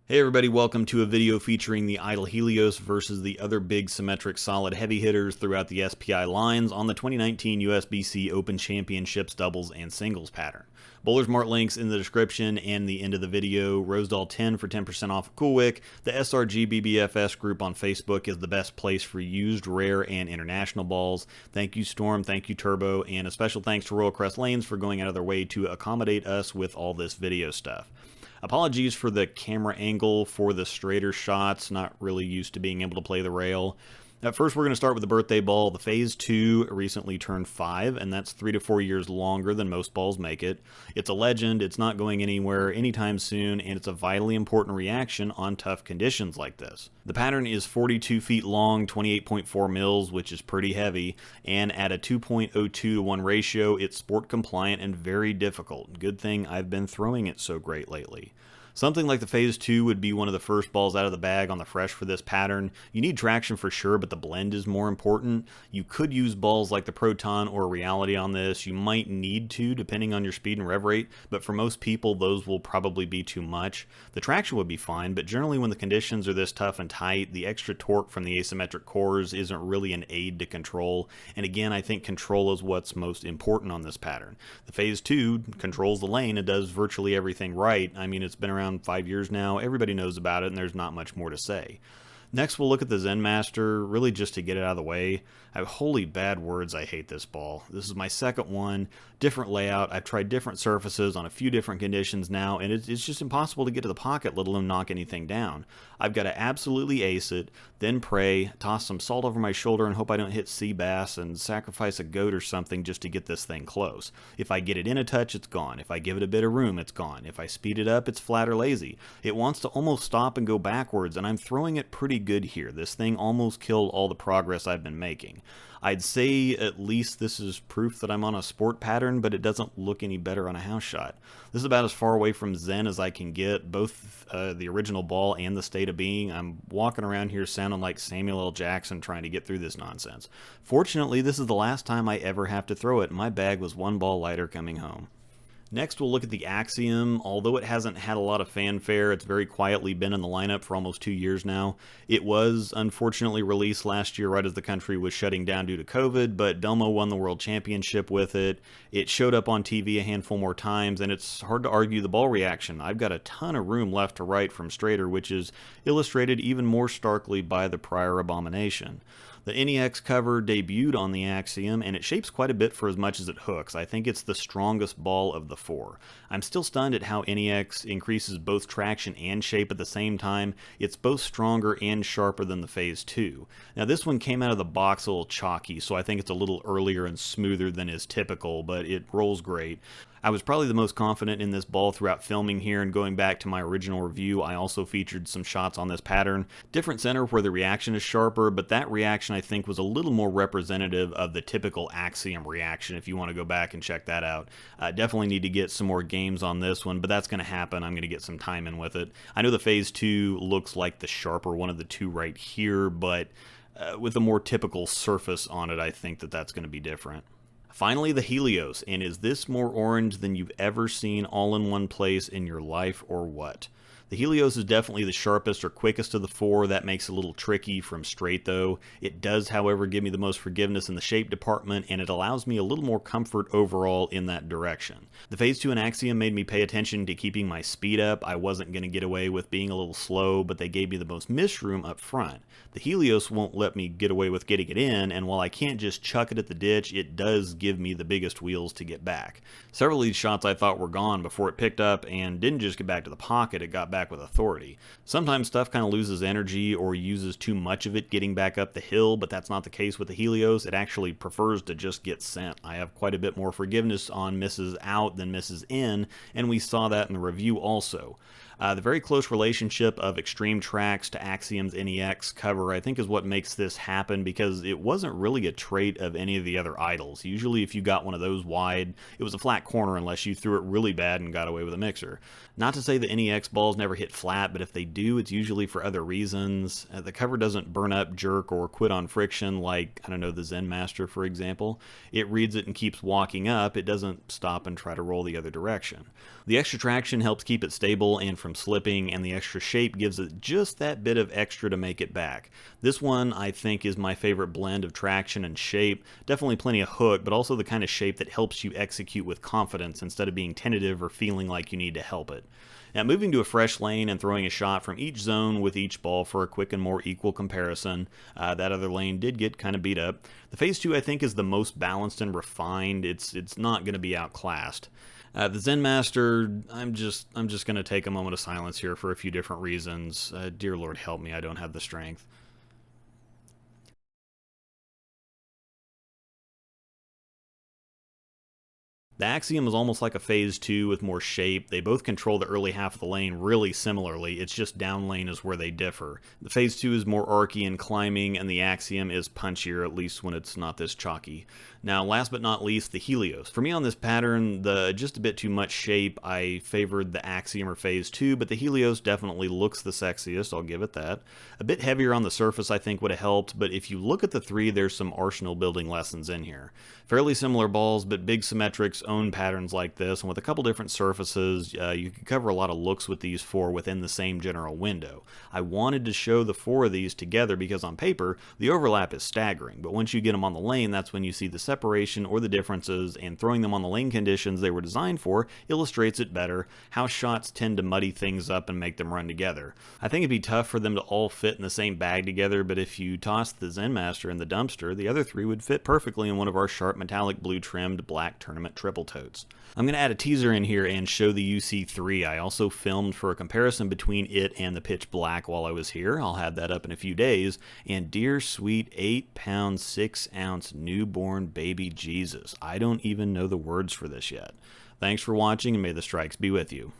Hey everybody, welcome to a video featuring the Idol Helios versus the other big symmetric solid heavy hitters throughout the SPI lines on the 2019 USBC Open Championships doubles and singles pattern. Bowler's Mart links in the description and the end of the video. Rosdahl 10 for 10% off of CoolWick. The SRGBBFS group on Facebook is the best place for used, rare, and international balls. Thank you Storm, thank you Turbo, and a special thanks to Royal Crest Lanes for going out of their way to accommodate us with all this video stuff. Apologies for the camera angle for the straighter shots, not really used to being able to play the rail. First, we're going to start with the birthday ball. The Phaze 2 recently turned 5, and that's 3 to 4 years longer than most balls make it. It's a legend, it's not going anywhere anytime soon, and it's a vitally important reaction on tough conditions like this. The pattern is 42 feet long, 28.4 mils, which is pretty heavy, and at a 2.02 to 1 ratio, it's sport compliant and very difficult. Good thing I've been throwing it so great lately. Something like the Phaze 2 would be one of the first balls out of the bag on the fresh for this pattern. You need traction for sure, but the blend is more important. You could use balls like the Proton or Reality on this. You might need to, depending on your speed and rev rate, but for most people, those will probably be too much. The traction would be fine, but generally when the conditions are this tough and tight, the extra torque from the asymmetric cores isn't really an aid to control. And again, I think control is what's most important on this pattern. The Phaze 2 controls the lane. It does virtually everything right. I mean, it's been around 5 years now. Everybody knows about it, and there's not much more to say. Next, we'll look at the Zen Master, really just to get it out of the way. I have holy bad words, I hate this ball. This is my second one, different layout. I've tried different surfaces on a few different conditions now, and it's just impossible to get to the pocket, let alone knock anything down. I've got to absolutely ace it, then pray, toss some salt over my shoulder and hope I don't hit sea bass, and sacrifice a goat or something just to get this thing close. If I get it in a touch, it's gone. If I give it a bit of room, it's gone. If I speed it up, it's flat or lazy. It wants to almost stop and go backwards, and I'm throwing it pretty good here. This thing almost killed all the progress I've been making. I'd say at least this is proof that I'm on a sport pattern, but it doesn't look any better on a house shot. This is about as far away from Zen as I can get, both the original ball and the state of being. I'm walking around here sounding like Samuel L. Jackson trying to get through this nonsense. Fortunately, this is the last time I ever have to throw it. My bag was one ball lighter coming home. Next, we'll look at the Axiom. Although it hasn't had a lot of fanfare, it's very quietly been in the lineup for almost 2 years now. It was unfortunately released last year right as the country was shutting down due to COVID, but Belmo won the World Championship with it. It showed up on TV a handful more times, and it's hard to argue the ball reaction. I've got a ton of room left to right from straighter, which is illustrated even more starkly by the prior abomination. The NEX cover debuted on the Axiom, and it shapes quite a bit for as much as it hooks. I think it's the strongest ball of the four. I'm still stunned at how NEX increases both traction and shape at the same time. It's both stronger and sharper than the Phaze 2. Now this one came out of the box a little chalky, so I think it's a little earlier and smoother than is typical, but it rolls great. I was probably the most confident in this ball throughout filming here, and going back to my original review, I also featured some shots on this pattern. Different center where the reaction is sharper, but that reaction I think was a little more representative of the typical Axiom reaction if you want to go back and check that out. Definitely need to get some more games on this one, but that's going to happen. I'm going to get some time in with it. I know the Phaze 2 looks like the sharper one of the two right here, but with a more typical surface on it, I think that that's going to be different. Finally, the Helios, and is this more orange than you've ever seen all in one place in your life, or what? The Helios is definitely the sharpest or quickest of the four. That makes it a little tricky from straight though. It does, however, give me the most forgiveness in the shape department, and it allows me a little more comfort overall in that direction. The Phaze 2 and Axiom made me pay attention to keeping my speed up. I wasn't going to get away with being a little slow, but they gave me the most miss room up front. The Helios won't let me get away with getting it in, and while I can't just chuck it at the ditch, it does give me the biggest wheels to get back. Several of these shots I thought were gone before it picked up, and didn't just get back to the pocket, it got back with authority. Sometimes stuff kind of loses energy or uses too much of it getting back up the hill, but that's not the case with the Helios. It actually prefers to just get sent. I have quite a bit more forgiveness on misses out than misses in, and we saw that in the review also. The very close relationship of extreme tracks to Axiom's NEX cover I think is what makes this happen, because it wasn't really a trait of any of the other idols. Usually if you got one of those wide, it was a flat corner unless you threw it really bad and got away with a mixer. Not to say the NEX balls never hit flat, but if they do, it's usually for other reasons. The cover doesn't burn up, jerk, or quit on friction like, I don't know, the Zen Master, for example. It reads it and keeps walking up. It doesn't stop and try to roll the other direction. The extra traction helps keep it stable, and from slipping, and the extra shape gives it just that bit of extra to make it back. This one, I think, is my favorite blend of traction and shape. Definitely plenty of hook, but also the kind of shape that helps you execute with confidence instead of being tentative or feeling like you need to help it. Now, moving to a fresh lane and throwing a shot from each zone with each ball for a quick and more equal comparison. That other lane did get kind of beat up. The Phaze 2, I think, is the most balanced and refined. It's not going to be outclassed. The Zen Master, I'm just going to take a moment of silence here for a few different reasons. Dear Lord help me, I don't have the strength. The Axiom is almost like a Phaze 2 with more shape. They both control the early half of the lane really similarly, it's just down lane is where they differ. The Phaze 2 is more arky and climbing, and the Axiom is punchier, at least when it's not this chalky. Now, last but not least, the Helios. For me on this pattern, just a bit too much shape, I favored the Axiom or Phaze 2, but the Helios definitely looks the sexiest, I'll give it that. A bit heavier on the surface I think would have helped, but if you look at the three, there's some arsenal building lessons in here. Fairly similar balls, but big symmetrics own patterns like this, and with a couple different surfaces, you could cover a lot of looks with these four within the same general window. I wanted to show the four of these together because on paper, the overlap is staggering, but once you get them on the lane, that's when you see the separation or the differences, and throwing them on the lane conditions they were designed for illustrates it better. House shots tend to muddy things up and make them run together. I think it'd be tough for them to all fit in the same bag together, but if you toss the Zen Master in the dumpster, the other three would fit perfectly in one of our sharp metallic blue trimmed black tournament triple totes. I'm going to add a teaser in here and show the UC3. I also filmed for a comparison between it and the pitch black while I was here. I'll have that up in a few days. And dear sweet 8-pound 6-ounce newborn baby Jesus, I don't even know the words for this yet. Thanks for watching, and may the strikes be with you.